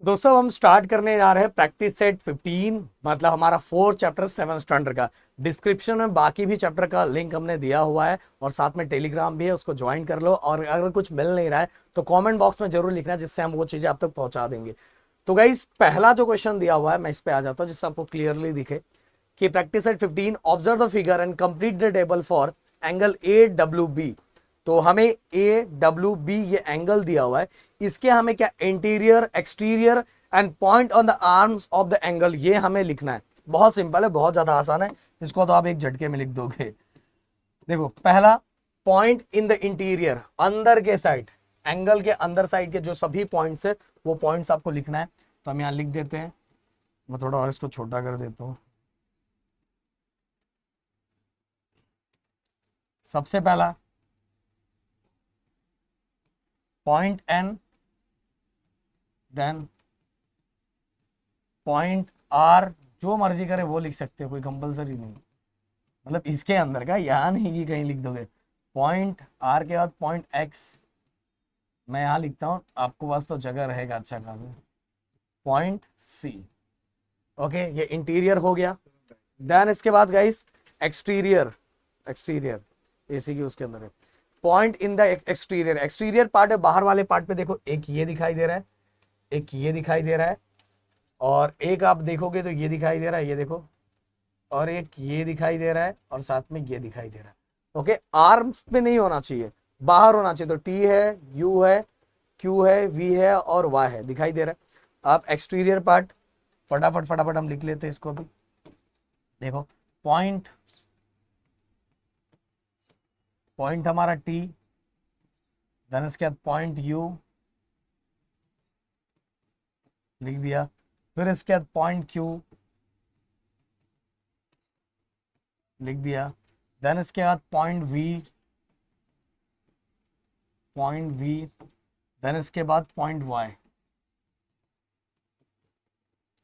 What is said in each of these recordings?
दोस्तों हम स्टार्ट करने जा रहे हैं प्रैक्टिस सेट 15 मतलब हमारा 4 चैप्टर 7 स्टैंडर्ड का। डिस्क्रिप्शन में बाकी भी चैप्टर का लिंक हमने दिया हुआ है और साथ में टेलीग्राम भी है, उसको ज्वाइन कर लो। और अगर कुछ मिल नहीं रहा है तो कमेंट बॉक्स में जरूर लिखना, जिससे हम वो चीजें आप तक पहुंचा देंगे। तो गाइस पहला जो क्वेश्चन दिया हुआ है मैं इस पे आ जाता हूँ जिससे आपको क्लियरली दिखे कि practice set 15 observe the figure and complete the table for angle A W B. तो हमें ए डब्ल्यू बी ये एंगल दिया हुआ है, इसके हमें क्या interior exterior and point on the arms of the angle ये हमें लिखना है। बहुत सिंपल है, बहुत ज्यादा आसान है, इसको तो आप एक झटके में लिख दोगे। देखो पहला पॉइंट इन द इंटीरियर, अंदर के साइड, एंगल के अंदर साइड के जो सभी पॉइंट्स है वो पॉइंट्स आपको लिखना है। तो हम यहां लिख देते हैं, मैं थोड़ा और इसको छोटा कर देता हूं। सबसे पहला point N, then point R, जो मर्जी करे वो लिख सकते हो, कोई कंपलसरी नहीं, मतलब इसके अंदर का, यहां नहीं कि कहीं लिख दोगे। पॉइंट आर के बाद पॉइंट एक्स, मैं यहां लिखता हूं, आपको पास तो जगह रहेगा अच्छा खासा। पॉइंट सी, ओके ये इंटीरियर हो गया। देन इसके बाद गाइस एक्सटीरियर, एक्सटीरियर एसी की उसके अंदर है। Point in the exterior, exterior part है, बाहर वाले पार्ट पे देखो एक ये दिखाई दे रहा है, एक ये दिखाई दे रहा है, और एक आप देखोगे तो ये दिखाई दे रहा है, ये देखो, और एक ये दिखाई दे रहा है, और साथ में ये दिखाई दे रहा है। ओके आर्म्स पे नहीं होना चाहिए, बाहर होना चाहिए। तो टी है, यू है, क्यू है, वी है और वाई है, दिखाई दे रहा है। आप एक्सटीरियर पार्ट फटाफट फटाफट हम लिख लेते हैं इसको भी। देखो पॉइंट, पॉइंट हमारा टी, देन इसके बाद पॉइंट यू लिख दिया, फिर इसके बाद पॉइंट क्यू लिख दिया, देन इसके बाद point V, point V, then इसके बाद पॉइंट वाई।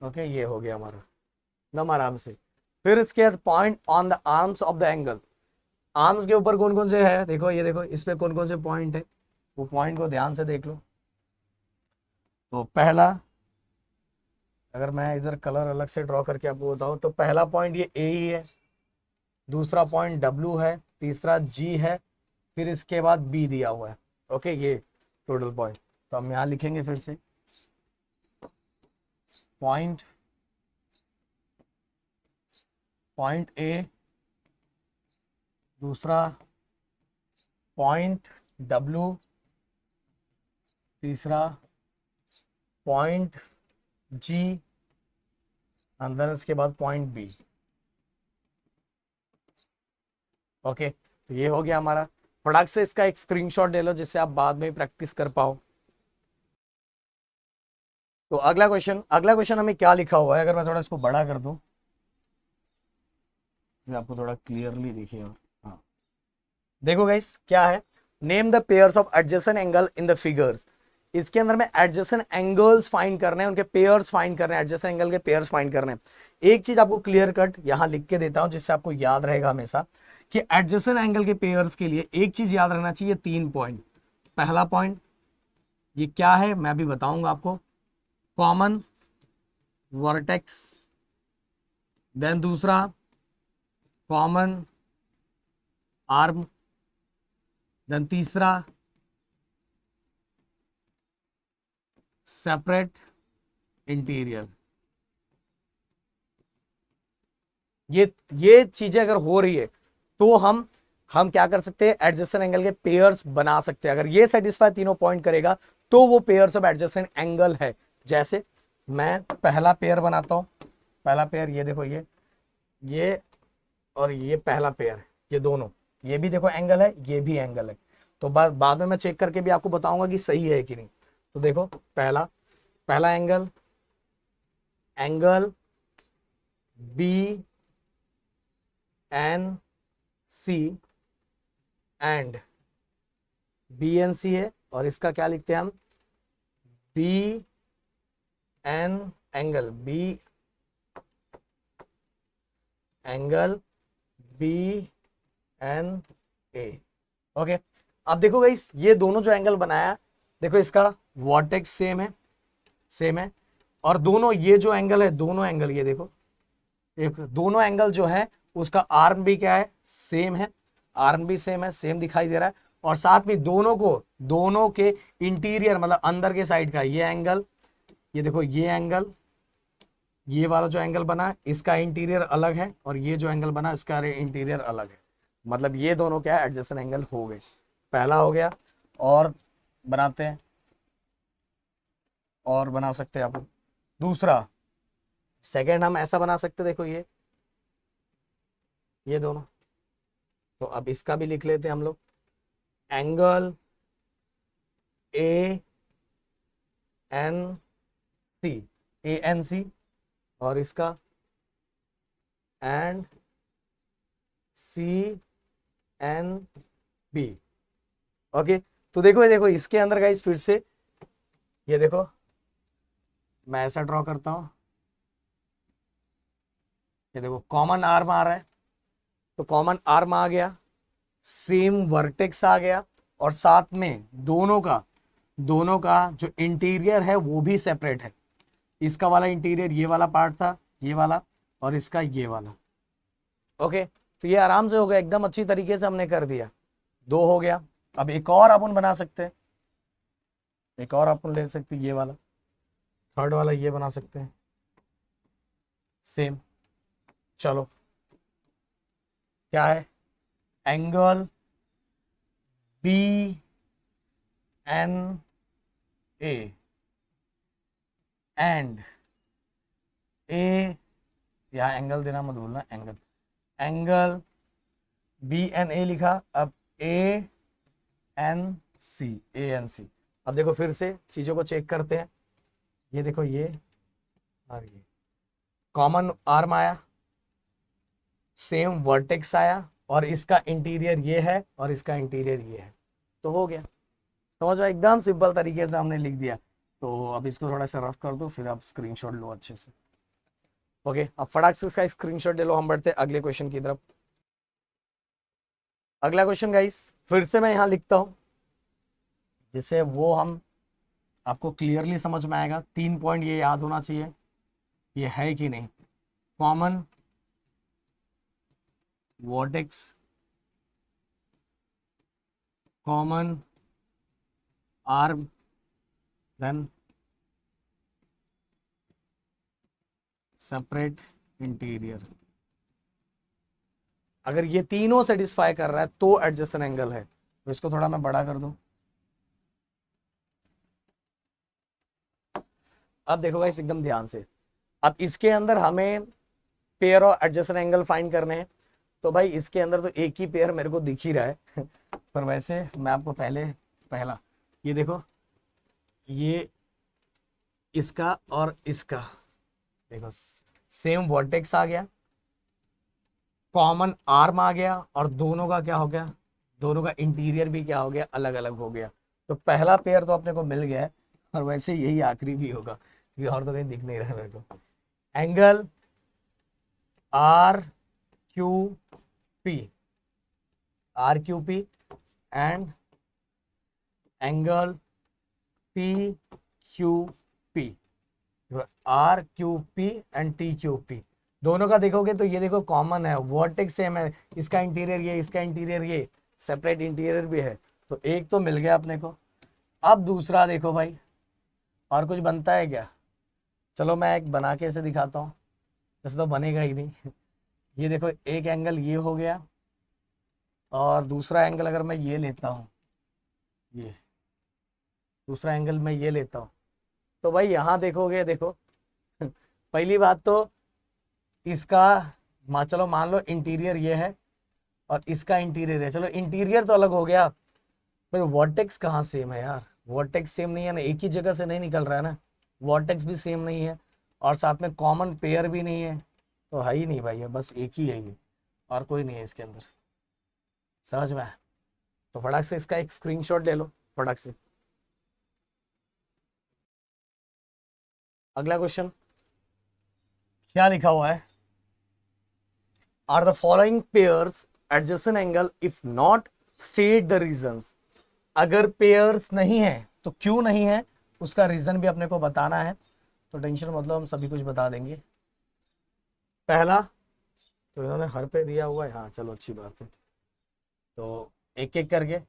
ओके ये हो गया हमारा नम आराम से। फिर इसके बाद point on the arms of the angle, arms के ऊपर कौन कौन से है, देखो ये देखो, इस पे कौन कौन से पॉइंट है, वो पॉइंट को ध्यान से देख लो। तो पहला, अगर मैं इधर कलर अलग से ड्रॉ करके आपको बताऊं तो पहला पॉइंट ये ए ही है, दूसरा पॉइंट डब्ल्यू है, तीसरा जी है, फिर इसके बाद बी दिया हुआ है। ओके ये टोटल पॉइंट। तो हम यहाँ लिखेंगे फिर से पॉइंट, पॉइंट ए, दूसरा पॉइंट डब्ल्यू, तीसरा पॉइंट जी, अंदर इसके बाद पॉइंट बी। ओके तो ये हो गया हमारा। फटाक से इसका एक स्क्रीनशॉट ले लो जिससे आप बाद में प्रैक्टिस कर पाओ। तो अगला क्वेश्चन, अगला क्वेश्चन हमें क्या लिखा हुआ है, अगर मैं थोड़ा इसको बड़ा कर दूं आपको थोड़ा क्लियरली दिखे। और हाँ देखो गाइस क्या है, name the pairs of adjacent angle in the figures. इसके अंदर में एडजेसेंट एंगल्स फाइंड करने हैं, उनके पेयर्स फाइंड करने हैं, एडजेसेंट एंगल के पेयर्स फाइंड करने हैं। एक चीज आपको क्लियर कट यहां लिख के देता हूं जिससे आपको याद रहेगा हमेशा कि एडजेसेंट एंगल के पेयर्स के लिए एक चीज याद रखना चाहिए, 3 पॉइंट। पहला पॉइंट ये क्या है मैं भी बताऊंगा आपको, कॉमन वर्टेक्स, देन दूसरा कॉमन आर्म, देन तीसरा सेपरेट इंटीरियर। ये चीजें अगर हो रही है तो हम क्या कर सकते हैं, एडजेसेंट एंगल के पेयर्स बना सकते हैं। अगर ये सेटिस्फाई तीनों पॉइंट करेगा तो वो पेयर्स ऑफ एडजेसेंट एंगल है। जैसे मैं पहला पेयर बनाता हूं, पहला पेयर ये देखो, ये और ये पहला पेयर, ये दोनों, ये भी देखो एंगल है, ये भी एंगल है। तो बाद में मैं चेक करके भी आपको बताऊंगा कि सही है कि नहीं। तो देखो पहला, पहला angle, angle B N C and B N C है, और इसका क्या लिखते हैं हम, B N angle B, angle B N A. Okay अब देखो गाइस ये दोनों जो एंगल बनाया, देखो इसका वर्टेक्स सेम है, सेम है। और दोनों ये जो एंगल है, दोनों एंगल ये देखो, एक दोनों एंगल जो है उसका आर्म भी क्या है, सेम है, आर्म भी सेम है, सेम दिखाई दे रहा है। और साथ में दोनों के इंटीरियर मतलब अंदर के साइड का ये एंगल, ये देखो ये एंगल, ये वाला जो एंगल बना इसका इंटीरियर अलग है, और ये जो एंगल बना इसका इंटीरियर अलग है। मतलब ये दोनों क्या है, एडजेसेंट एंगल हो गए। पहला हो गया। और बनाते हैं, और बना सकते हैं आप दूसरा। सेकंड हम ऐसा बना सकते, देखो ये दोनों। तो अब इसका भी लिख लेते हैं हम लोग, एंगल ए एन सी, और इसका एंड CNB। ओके, तो देखो ये देखो इसके अंदर गाइस फिर से ये देखो, मैं ऐसा ड्रॉ करता हूं, ये देखो कॉमन आर्म आ रहा है, तो कॉमन आर्म आ गया, सेम वर्टेक्स आ गया, और साथ में दोनों का जो इंटीरियर है वो भी सेपरेट है। इसका वाला इंटीरियर ये वाला पार्ट था, ये वाला, और इसका ये वाला। ओके, तो ये आराम से हो गया, एकदम अच्छी तरीके से हमने कर दिया। 2 हो गया। अब एक और अपन बना सकते हैं, एक और अपन ले सकते हैं, ये वाला थर्ड वाला ये बना सकते हैं सेम। चलो क्या है, एंगल BNA एंड ए, या एंगल देना मत भूलना, एंगल BNA लिखा, अब ANC। अब देखो फिर से चीजों को चेक करते हैं, ये देखो ये और ये कॉमन आर्म आया, सेम वर्टेक्स आया, और इसका इंटीरियर ये है और इसका इंटीरियर ये है, तो हो गया। समझ में, एकदम सिंपल तरीके से हमने लिख दिया। तो अब इसको थोड़ा सा रफ कर दो, फिर आप स्क्रीनशॉट लो अच्छे से। ओके, अब फटाक से इसका स्क्रीनशॉट ले लो, हम बढ़ते अगले क्वेश्चन की तरफ। अगला क्वेश्चन गाइस फिर से मैं यहाँ लिखता हूँ, जिससे वो हम आपको क्लियरली समझ में आएगा। 3 पॉइंट ये याद होना चाहिए, ये है कि नहीं। Common vertex, common arm, then separate interior. अगर ये तीनों सेटिस्फाई कर रहा है तो एडजेसेंट एंगल है। तो इसको थोड़ा मैं बड़ा कर दूं। अब देखो गाइस एकदम ध्यान से, अब इसके अंदर हमें पेयर और एडजेसेंट एंगल फाइंड करने हैं। तो भाई इसके अंदर तो एक ही पेयर मेरे को दिख ही रहा है पर वैसे मैं आपको पहला ये देखो, ये इसका और इसका देखो सेम वर्टेक्स आ गया, कॉमन आर्म आ गया, और दोनों का क्या हो गया, दोनों का इंटीरियर भी क्या हो गया, अलग अलग हो गया। तो पहला पेयर तो अपने को मिल गया है, और वैसे यही आखिरी भी होगा क्योंकि और तो कहीं दिख नहीं रहा है मेरे को। Angle RQP and angle TQP, RQP and TQP दोनों का देखोगे तो ये देखो कॉमन है, वर्टेक्स सेम है, इसका इंटीरियर ये, इसका इंटीरियर ये, सेपरेट इंटीरियर भी है। तो एक तो मिल गया अपने को। अब दूसरा देखो भाई, और कुछ बनता है क्या? चलो मैं एक बना के ऐसे दिखाता हूँ, वैसे तो बनेगा ही नहीं ये देखो एक एंगल ये हो गया, और दूसरा एंगल अगर मैं ये लेता हूँ, ये दूसरा एंगल मैं ये लेता हूँ, तो भाई यहाँ देखोगे, देखो पहली बात तो इसका चलो मान लो इंटीरियर ये है और इसका इंटीरियर है, चलो इंटीरियर तो अलग हो गया, पर वर्टेक्स कहाँ सेम है यार? वर्टेक्स सेम नहीं है ना, एक ही जगह से नहीं निकल रहा है ना, वर्टेक्स भी सेम नहीं है, और साथ में कॉमन पेयर भी नहीं है, तो है ही नहीं भाई, है बस एक ही है ये, और कोई नहीं है इसके अंदर। समझ में? तो फटाक से इसका एक स्क्रीनशॉट ले लो फटाक से। अगला क्वेश्चन क्या लिखा हुआ है? Are the following pairs adjacent angle if not state the reasons. अगर पेयर्स नहीं है तो क्यों नहीं है, उसका रीज़न भी अपने को बताना है, तो टेंशन मतलब हम सभी कुछ बता देंगे। पहला तो इन्होंने हर पे दिया हुआ है, हाँ चलो अच्छी बात है, तो एक एक करके।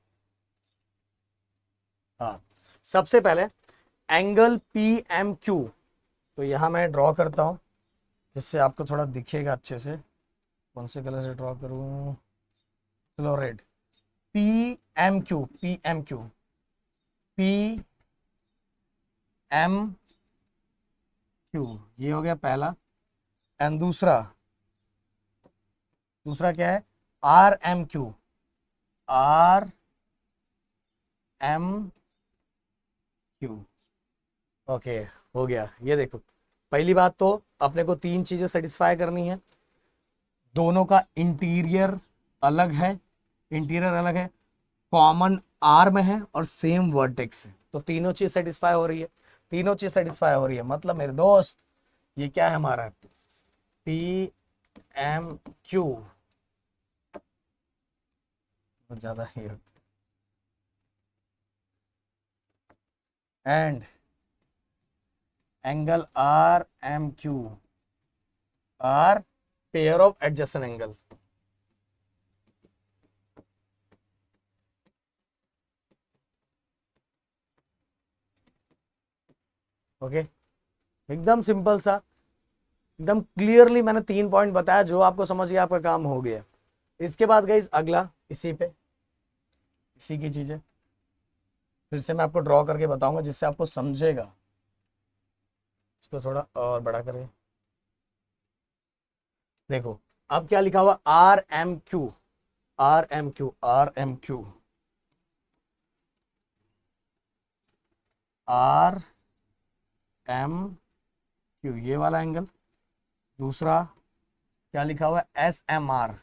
हाँ, सबसे पहले एंगल पी एम क्यू, तो यहाँ मैं ड्रॉ करता हूँ जिससे आपको थोड़ा दिखेगा अच्छे से। कौन से कलर से ड्रॉ करूँ, चलो red. P M Q, P M Q, P M Q, ये हो गया पहला। एंड दूसरा, दूसरा क्या है, R M Q, R M Q. Okay, हो गया। ये देखो, पहली बात तो अपने को तीन चीजें सेटिस्फाई करनी है। दोनों का इंटीरियर अलग है, इंटीरियर अलग है, कॉमन आर्म है और सेम वर्टेक्स है, तो तीनों चीज सेटिस्फाई हो रही है। तीनों चीज सेटिस्फाई हो रही है मतलब मेरे दोस्त ये क्या है हमारा, पी एम क्यू, बहुत ज्यादा ही, and angle R M Q are pair of adjacent angle. Okay, एकदम सिंपल सा, एकदम क्लियरली मैंने 3 पॉइंट बताया, जो आपको समझ गया आपका काम हो गया। इसके बाद गाइस अगला इसी पे, इसी की चीजें फिर से मैं आपको ड्रॉ करके बताऊंगा जिससे आपको समझेगा। इसको थोड़ा और बड़ा करें, देखो अब क्या लिखा हुआ, R M Q, R M Q, R M Q, R M Q, ये वाला एंगल। दूसरा क्या लिखा हुआ है, एस एम आर,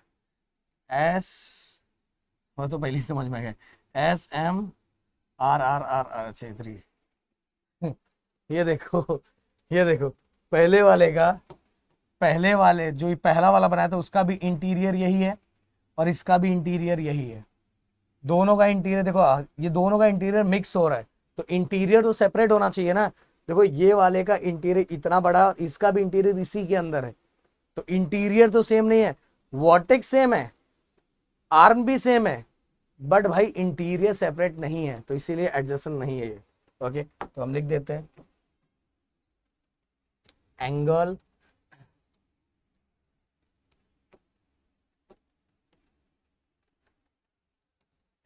एस, वो तो पहले ही समझ में गए, S M R R R R, अच्छा 3। ये देखो, ये देखो, पहले वाले का, पहले वाले जो ये पहला वाला बनाया था उसका भी इंटीरियर यही है और इसका भी इंटीरियर यही है। दोनों का इंटीरियर देखो, ये दोनों का इंटीरियर मिक्स हो रहा है, तो इंटीरियर तो सेपरेट होना चाहिए ना। देखो ये वाले का इंटीरियर इतना बड़ा, इसका भी इंटीरियर इसी के अंदर है, तो इंटीरियर तो सेम नहीं है, वर्टेक्स सेम है, आर्म भी सेम है, बट भाई इंटीरियर सेपरेट नहीं है, तो इसीलिए एडजस्टेंट नहीं है ये। ओके, तो हम लिख देते हैं angle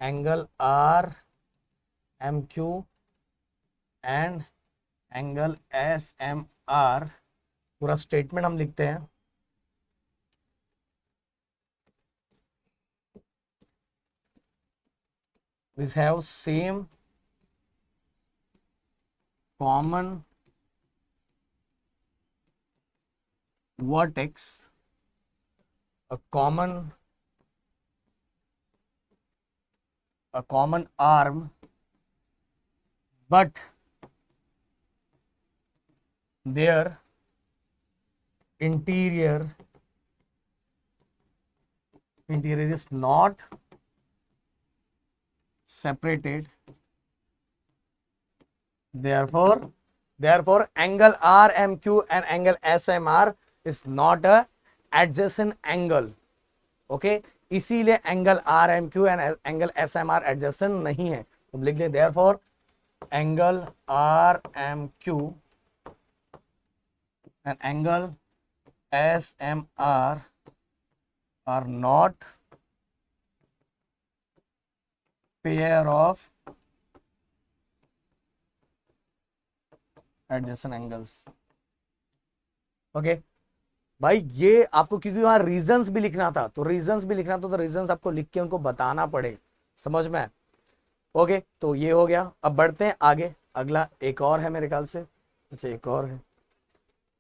angle R M Q and angle S M R, पूरा स्टेटमेंट हम लिखते हैं। This have same common vertex, a common arm, but their interior is not separated. Therefore angle RMQ and angle SMR is not a adjacent angle. Okay, इसीलिए angle R M Q and angle S M R adjacent नहीं है, तो लिख लें therefore angle R M Q and angle S M R not pair of adjacent angles. Okay भाई, ये आपको क्योंकि वहां रीजंस भी लिखना था, तो रीजंस भी लिखना था, तो रीजंस आपको लिख के उनको बताना पड़ेगा, समझ में। ओके, तो ये हो गया। अब बढ़ते हैं आगे, अगला एक और है मेरे ख्याल से, अच्छा एक और है,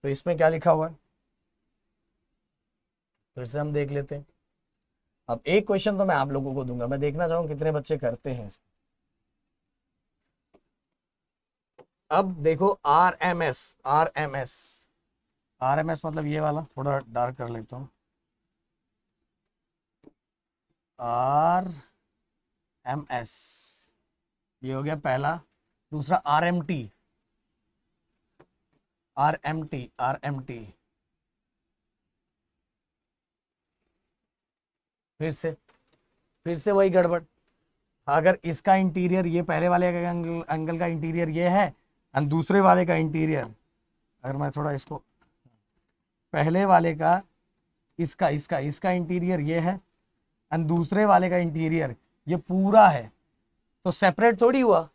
तो इसमें क्या लिखा हुआ है फिर से हम देख लेते हैं। अब एक क्वेश्चन तो मैं आप लोगों को दूंगा, मैं देखना चाहूंगा कितने बच्चे करते हैं इसको। अब देखो R M S, R M S, R M S मतलब ये वाला, थोड़ा डार्क कर लेता हूँ, आर एम एस, ये हो गया पहला। दूसरा आर एम टी, RMT फिर से वही गड़बड़। अगर इसका इंटीरियर ये पहले वाले का एंगल का इंटीरियर ये है एंड दूसरे वाले का इंटीरियर, अगर मैं थोड़ा इसको, पहले वाले का इसका इंटीरियर ये है एंड दूसरे वाले का इंटीरियर ये पूरा है, तो सेपरेट थोड़ी हुआ।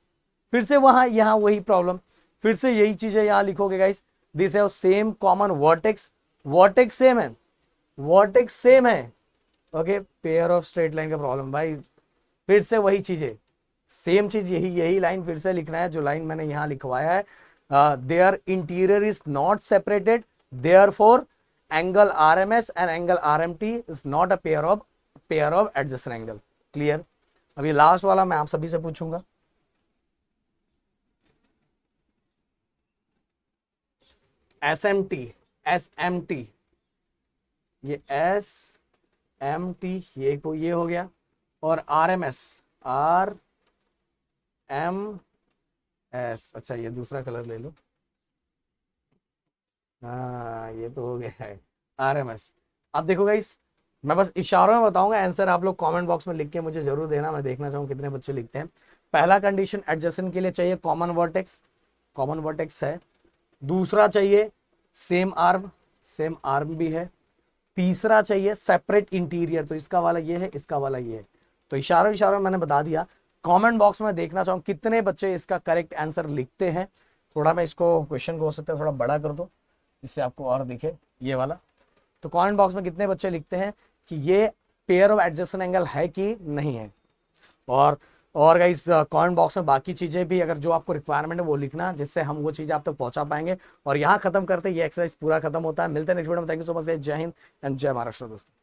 फिर से वहां यहाँ वही प्रॉब्लम, फिर से यही चीजें यहाँ लिखोगे guys, this have same common vertex, vertex same है okay. Pair of straight line का प्रॉब्लम भाई, फिर से वही चीजें, सेम चीज यही लाइन फिर से लिखना है जो लाइन मैंने यहाँ लिखवाया है। Their interior is not separated, therefore angle RMS and angle RMT is not a pair of adjacent angle. Clear. अभी लास्ट वाला मैं आप सभी से पूछूंगा, SMT ये SMT ये हो गया, और RMS RMS, अच्छा ये दूसरा कलर ले लो, हाँ ये तो हो गया है RMS। अब देखो गाइस, मैं बस इशारों में बताऊंगा, आंसर आप लोग कमेंट बॉक्स में लिख के मुझे जरूर देना, मैं देखना चाहूँ कितने बच्चे लिखते हैं। पहला कंडीशन एडजेसेंट के लिए चाहिए कॉमन वर्टेक्स है। दूसरा चाहिए सेम आर्म भी है। तीसरा चाहिए सेपरेट इंटीरियर, तो इसका वाला ये है, इसका वाला ये है। तो इशारों में मैंने बता दिया। कमेंट बॉक्स में देखना चाहूँ कितने बच्चे इसका करेक्ट आंसर लिखते हैं। थोड़ा मैं इसको क्वेश्चन को हो सकता है थोड़ा बड़ा कर दो, इससे आपको और दिखे ये वाला। तो कमेंट बॉक्स में कितने बच्चे लिखते हैं कि ये पेयर ऑफ एडजेसेंट एंगल है कि नहीं है। और गाइस कमेंट बॉक्स में बाकी चीजें भी अगर जो आपको रिक्वायरमेंट है वो लिखना, जिससे हम वो चीजें आप तक पहुंचा पाएंगे। और यहाँ खत्म करते ये एक्सरसाइज पूरा खत्म होता है। मिलते हैं नेक्स्ट वीडियो में। Thank you so much guys. जय हिंद एंड जय महाराष्ट्र दोस्तों।